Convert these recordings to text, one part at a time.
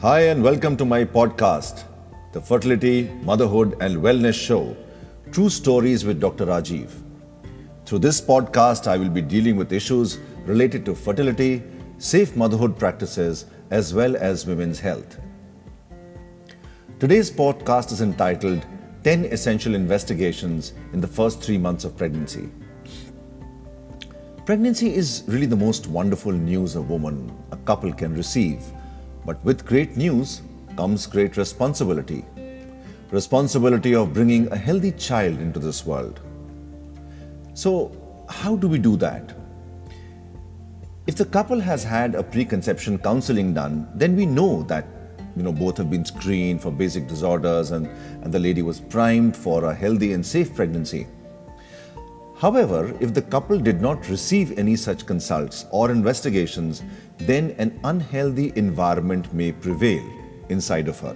Hi and welcome to my podcast, the Fertility, Motherhood and Wellness Show, True Stories with Dr. Rajeev. Through this podcast, I will be dealing with issues related to fertility, safe motherhood practices, as well as women's health. Today's podcast is entitled 10 Essential Investigations in the First 3 Months of Pregnancy. Pregnancy is really the most wonderful news a woman, a couple can receive. But with great news comes great responsibility. Responsibility of bringing a healthy child into this world. So, how do we do that? If the couple has had a preconception counseling done, then we know that both have been screened for basic disorders and the lady was primed for a healthy and safe pregnancy. However, if the couple did not receive any such consults or investigations, then an unhealthy environment may prevail inside of her.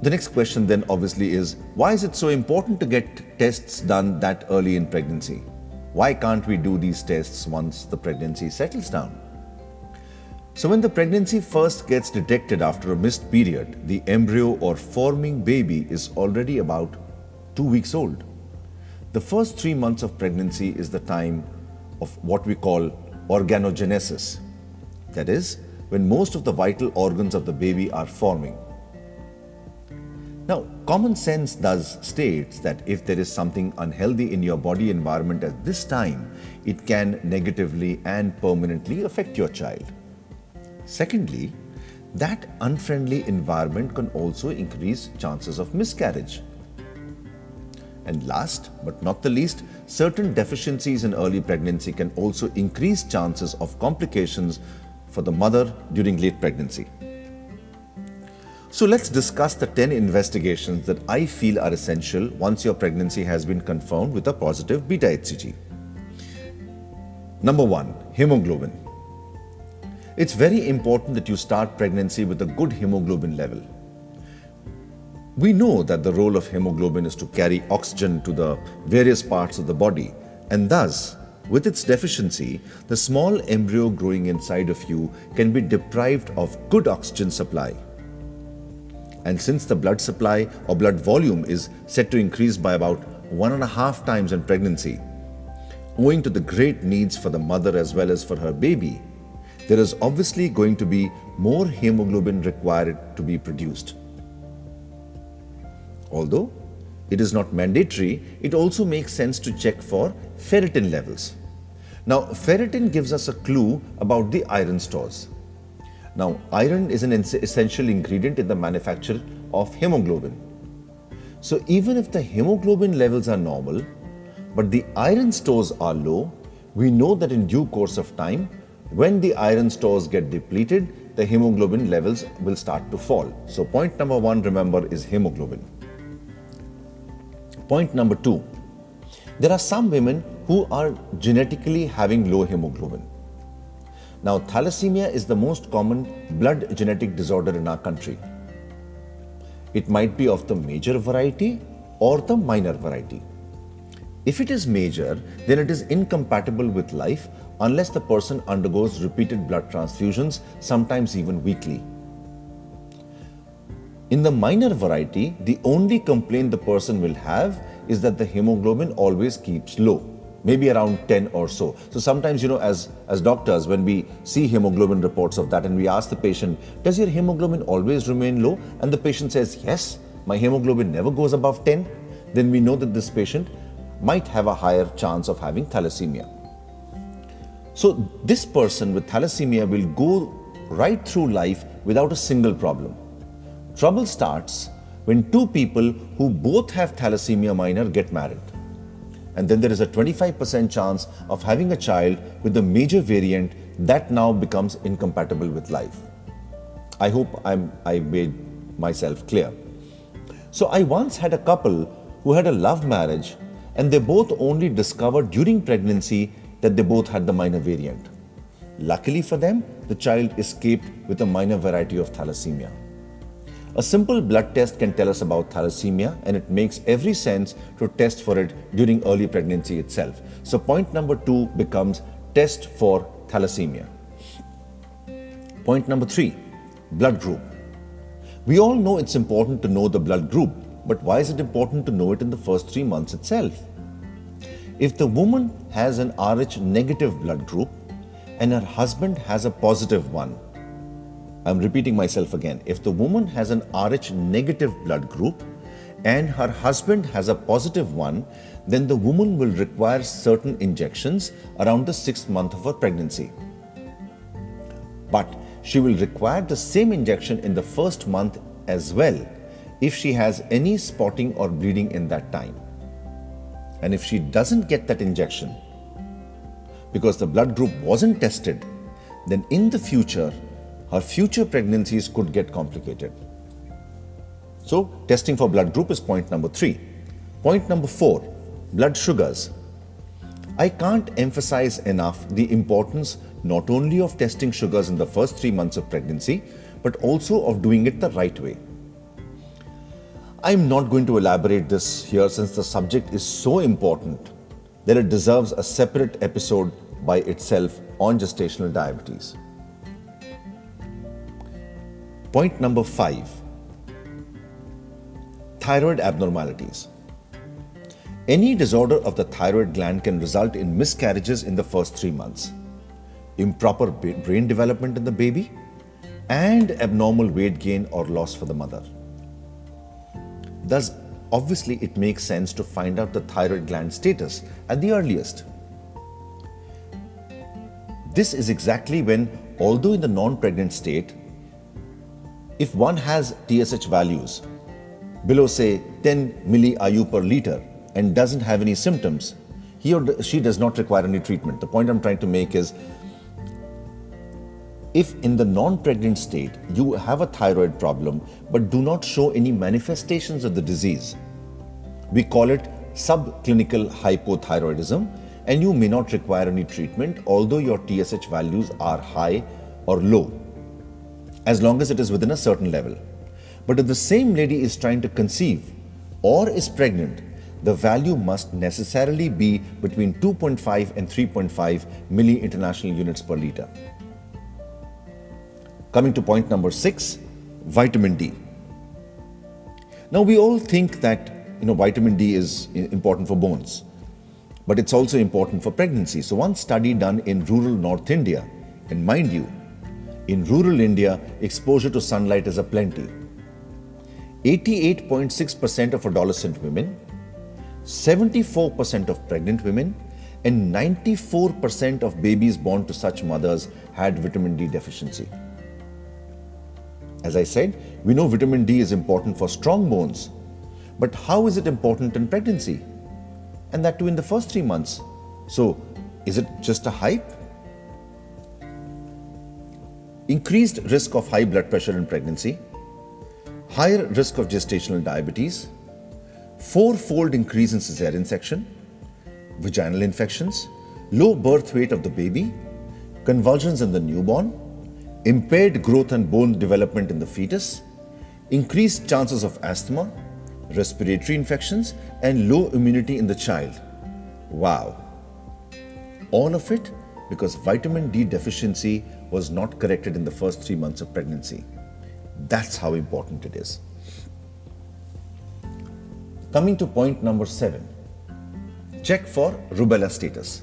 The next question then obviously is, why is it so important to get tests done that early in pregnancy? Why can't we do these tests once the pregnancy settles down? So when the pregnancy first gets detected after a missed period, the embryo or forming baby is already about 2 weeks old. The first 3 months of pregnancy is the time of what we call organogenesis. That is, when most of the vital organs of the baby are forming. Now, common sense thus states that if there is something unhealthy in your body environment at this time, it can negatively and permanently affect your child. Secondly, that unfriendly environment can also increase chances of miscarriage. And last but not the least, certain deficiencies in early pregnancy can also increase chances of complications for the mother during late pregnancy. So let's discuss the 10 investigations that I feel are essential once your pregnancy has been confirmed with a positive beta-HCG. Number 1, hemoglobin. It's very important that you start pregnancy with a good hemoglobin level. We know that the role of hemoglobin is to carry oxygen to the various parts of the body, and thus, with its deficiency, the small embryo growing inside of you can be deprived of good oxygen supply. And since the blood supply or blood volume is set to increase by about 1.5 times in pregnancy, owing to the great needs for the mother as well as for her baby, there is obviously going to be more hemoglobin required to be produced. Although it is not mandatory, it also makes sense to check for ferritin levels. Now, ferritin gives us a clue about the iron stores. Now, iron is an essential ingredient in the manufacture of hemoglobin. So, even if the hemoglobin levels are normal, but the iron stores are low, we know that in due course of time, when the iron stores get depleted, the hemoglobin levels will start to fall. So, point number 1, remember, is hemoglobin. Point number 2, there are some women who are genetically having low hemoglobin. Now, thalassemia is the most common blood genetic disorder in our country. It might be of the major variety or the minor variety. If it is major, then it is incompatible with life unless the person undergoes repeated blood transfusions, sometimes even weekly. In the minor variety, the only complaint the person will have is that the hemoglobin always keeps low, maybe around 10 or so. So sometimes, as doctors, when we see hemoglobin reports of that and we ask the patient, does your hemoglobin always remain low? And the patient says, yes, my hemoglobin never goes above 10. Then we know that this patient might have a higher chance of having thalassemia. So this person with thalassemia will go right through life without a single problem. Trouble starts when two people who both have thalassemia minor get married. And then there is a 25% chance of having a child with the major variant that now becomes incompatible with life. I hope I made myself clear. So I once had a couple who had a love marriage and they both only discovered during pregnancy that they both had the minor variant. Luckily for them, the child escaped with a minor variety of thalassemia. A simple blood test can tell us about thalassemia, and it makes every sense to test for it during early pregnancy itself. So point number 2 becomes test for thalassemia. Point number 3, blood group. We all know it's important to know the blood group, but why is it important to know it in the first 3 months itself? If the woman has an Rh negative blood group and her husband has a positive one, I'm repeating myself again, if the woman has an Rh negative blood group and her husband has a positive one, then the woman will require certain injections around the 6th month of her pregnancy. But she will require the same injection in the first month as well if she has any spotting or bleeding in that time. And if she doesn't get that injection because the blood group wasn't tested, then in the future, her future pregnancies could get complicated. So, testing for blood group is point number 3. Point number 4, blood sugars. I can't emphasize enough the importance not only of testing sugars in the first 3 months of pregnancy, but also of doing it the right way. I'm not going to elaborate this here since the subject is so important that it deserves a separate episode by itself on gestational diabetes. Point number 5, thyroid abnormalities. Any disorder of the thyroid gland can result in miscarriages in the first 3 months, improper brain development in the baby, and abnormal weight gain or loss for the mother. Thus, obviously, it makes sense to find out the thyroid gland status at the earliest. This is exactly when, although in the non-pregnant state, if one has TSH values below say 10 milli-IU per liter and doesn't have any symptoms, he or she does not require any treatment. The point I'm trying to make is, if in the non-pregnant state you have a thyroid problem but do not show any manifestations of the disease, we call it subclinical hypothyroidism, and you may not require any treatment although your TSH values are high or low, as long as it is within a certain level. But if the same lady is trying to conceive or is pregnant, the value must necessarily be between 2.5 and 3.5 milli international units per liter. Coming to point number 6, vitamin D. Now we all think that vitamin D is important for bones, but it's also important for pregnancy. So one study done in rural North India, and mind you, in rural India, exposure to sunlight is aplenty. 88.6% of adolescent women, 74% of pregnant women, and 94% of babies born to such mothers had vitamin D deficiency. As I said, we know vitamin D is important for strong bones, but how is it important in pregnancy? And that too in the first 3 months. So, is it just a hype? Increased risk of high blood pressure in pregnancy, higher risk of gestational diabetes, 4-fold increase in cesarean section, vaginal infections, low birth weight of the baby, convulsions in the newborn, impaired growth and bone development in the fetus, increased chances of asthma, respiratory infections, and low immunity in the child. Wow! All of it because vitamin D deficiency was not corrected in the first 3 months of pregnancy. That's how important it is. Coming to point number 7, check for rubella status.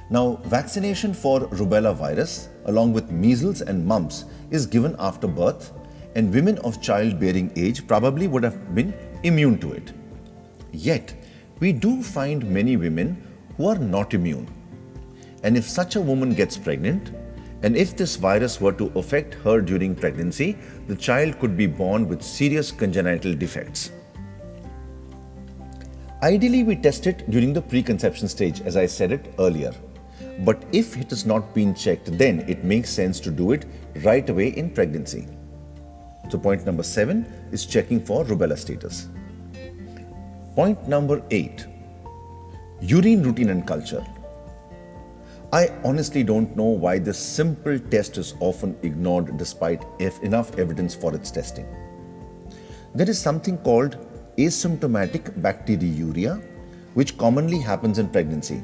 Now, vaccination for rubella virus along with measles and mumps is given after birth, and women of childbearing age probably would have been immune to it. Yet, we do find many women who are not immune. And if such a woman gets pregnant, and if this virus were to affect her during pregnancy, the child could be born with serious congenital defects. Ideally, we test it during the preconception stage, as I said it earlier. But if it has not been checked, then it makes sense to do it right away in pregnancy. So point number 7 is checking for rubella status. Point number 8, urine routine and culture. I honestly don't know why this simple test is often ignored despite enough evidence for its testing. There is something called asymptomatic bacteriuria, which commonly happens in pregnancy.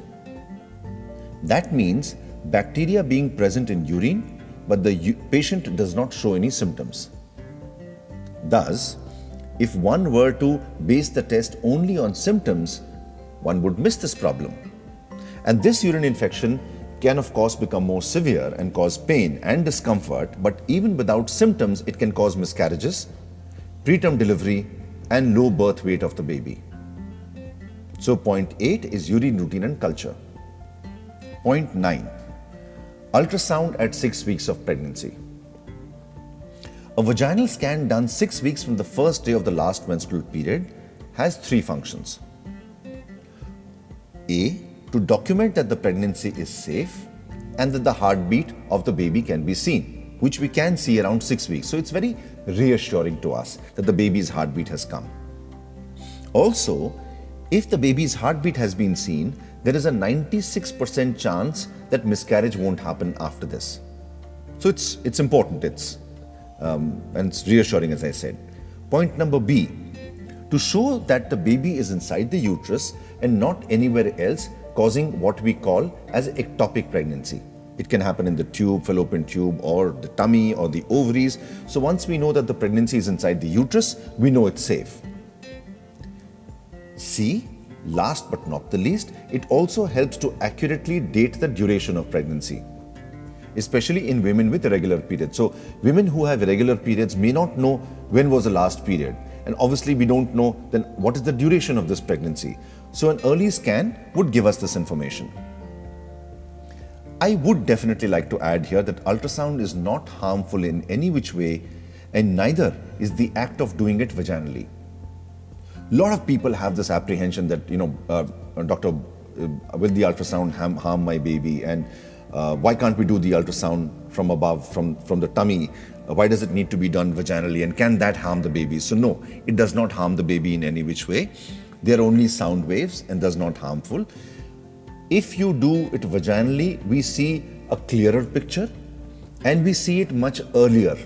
That means bacteria being present in urine but the patient does not show any symptoms. Thus, if one were to base the test only on symptoms, one would miss this problem. And this urine infection can of course become more severe and cause pain and discomfort, but even without symptoms, it can cause miscarriages, preterm delivery, and low birth weight of the baby. So point 8 is urine routine and culture. Point 9, ultrasound at 6 weeks of pregnancy. A vaginal scan done 6 weeks from the first day of the last menstrual period has 3 functions. A, to document that the pregnancy is safe and that the heartbeat of the baby can be seen, which we can see around 6 weeks. So it's very reassuring to us that the baby's heartbeat has come. Also, if the baby's heartbeat has been seen, there is a 96% chance that miscarriage won't happen after this. So it's important. And it's reassuring, as I said. Point number B, to show that the baby is inside the uterus and not anywhere else, causing what we call as ectopic pregnancy. It can happen in the tube, fallopian tube, or the tummy or the ovaries. So once we know that the pregnancy is inside the uterus, we know it's safe. C, last but not the least, it also helps to accurately date the duration of pregnancy, especially in women with irregular periods. So women who have irregular periods may not know when was the last period. And obviously we don't know then what is the duration of this pregnancy. So an early scan would give us this information. I would definitely like to add here that ultrasound is not harmful in any which way, and neither is the act of doing it vaginally. A lot of people have this apprehension that, doctor, will the ultrasound harm my baby? And why can't we do the ultrasound from above, from the tummy? Why does it need to be done vaginally? And can that harm the baby? So no, it does not harm the baby in any which way. They are only sound waves and thus not harmful. If you do it vaginally, we see a clearer picture and we see it much earlier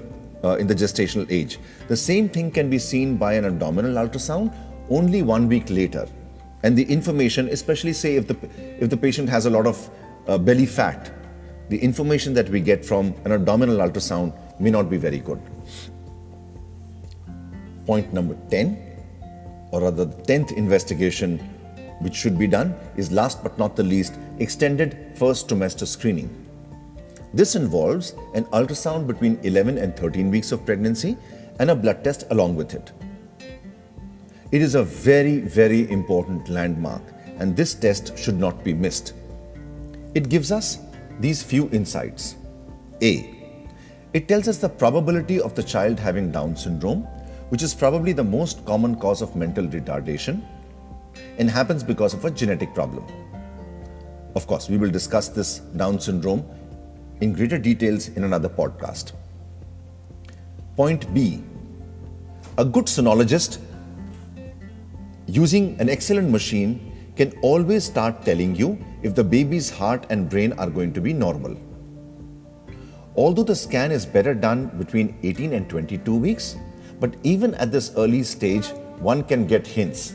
in the gestational age. The same thing can be seen by an abdominal ultrasound only 1 week later. And the information, especially say if the patient has a lot of belly fat, the information that we get from an abdominal ultrasound may not be very good. Point number 10, or rather the 10th investigation which should be done is, last but not the least, extended first trimester screening. This involves an ultrasound between 11 and 13 weeks of pregnancy and a blood test along with it. It is a very, very important landmark, and this test should not be missed. It gives us these few insights. A, it tells us the probability of the child having Down syndrome, which is probably the most common cause of mental retardation and happens because of a genetic problem. Of course, we will discuss this Down syndrome in greater details in another podcast. Point B, a good sonologist using an excellent machine can always start telling you if the baby's heart and brain are going to be normal. Although the scan is better done between 18 and 22 weeks, but even at this early stage, one can get hints.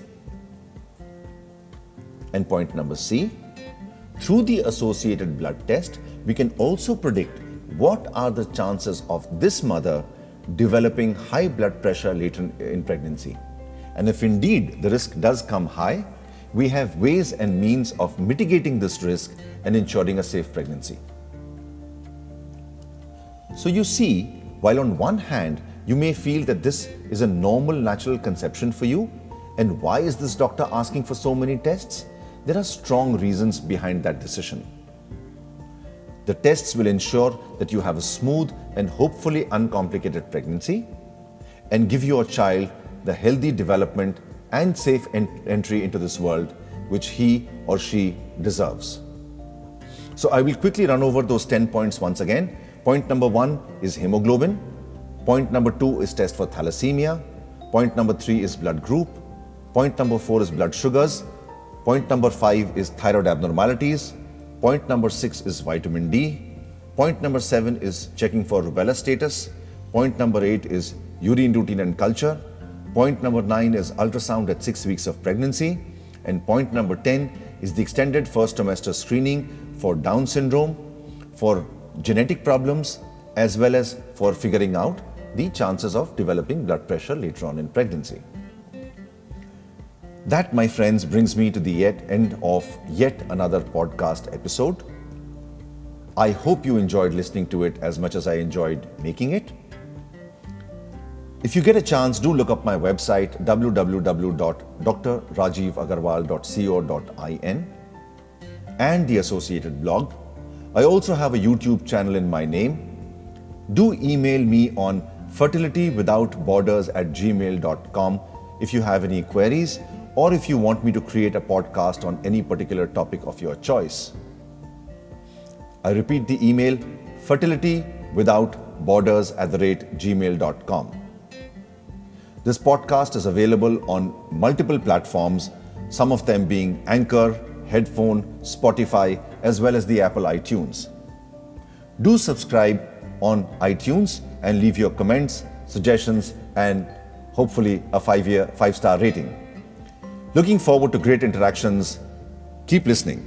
And point number C, through the associated blood test, we can also predict what are the chances of this mother developing high blood pressure later in pregnancy. And if indeed the risk does come high, we have ways and means of mitigating this risk and ensuring a safe pregnancy. So you see, while on one hand, you may feel that this is a normal natural conception for you, and why is this doctor asking for so many tests? There are strong reasons behind that decision. The tests will ensure that you have a smooth and hopefully uncomplicated pregnancy and give your child the healthy development and safe entry into this world which he or she deserves. So I will quickly run over those 10 points once again. Point number 1 is hemoglobin. Point number 2 is test for thalassemia. Point number 3 is blood group. Point number 4 is blood sugars. Point number 5 is thyroid abnormalities. Point number 6 is vitamin D. Point number 7 is checking for rubella status. Point number 8 is urine routine and culture. Point number 9 is ultrasound at 6 weeks of pregnancy. And point number 10 is the extended first trimester screening for Down syndrome, for genetic problems, as well as for figuring out the chances of developing blood pressure later on in pregnancy. That, my friends, brings me to the end of yet another podcast episode. I hope you enjoyed listening to it as much as I enjoyed making it. If you get a chance, do look up my website www.drrajeevagarwal.co.in and the associated blog. I also have a YouTube channel in my name. Do email me on fertilitywithoutborders@gmail.com if you have any queries or if you want me to create a podcast on any particular topic of your choice. I repeat the email, fertilitywithoutborders@gmail.com. This podcast is available on multiple platforms, some of them being Anchor, Headphone, Spotify, as well as the Apple iTunes. Do subscribe on iTunes and leave your comments, suggestions, and hopefully a 5-star rating. Looking forward to great interactions. Keep listening.